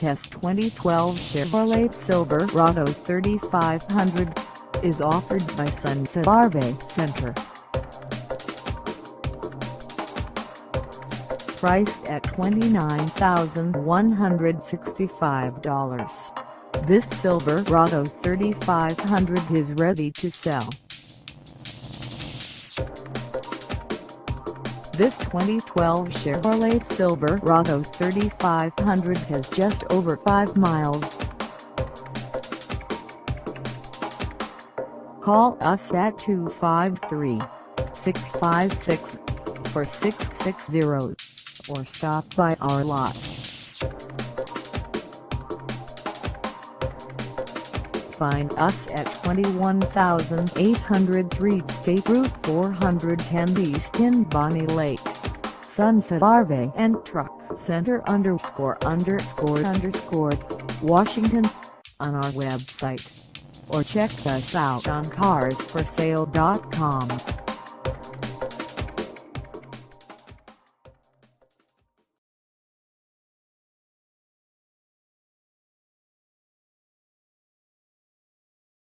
This 2012 Chevrolet Silverado 3500 is offered by Sunset RV Center. Priced at $29,165, this Silverado 3500 is ready to sell. This 2012 Chevrolet Silverado 3500 has just over 5 miles. Call us at 253-656-4660 or stop by our lot. Find us at 21803 State Route 410 East in Bonney Lake, Sunset RV&TRUCK Center ___ Washington, on our website, or check us out on carsforsale.com.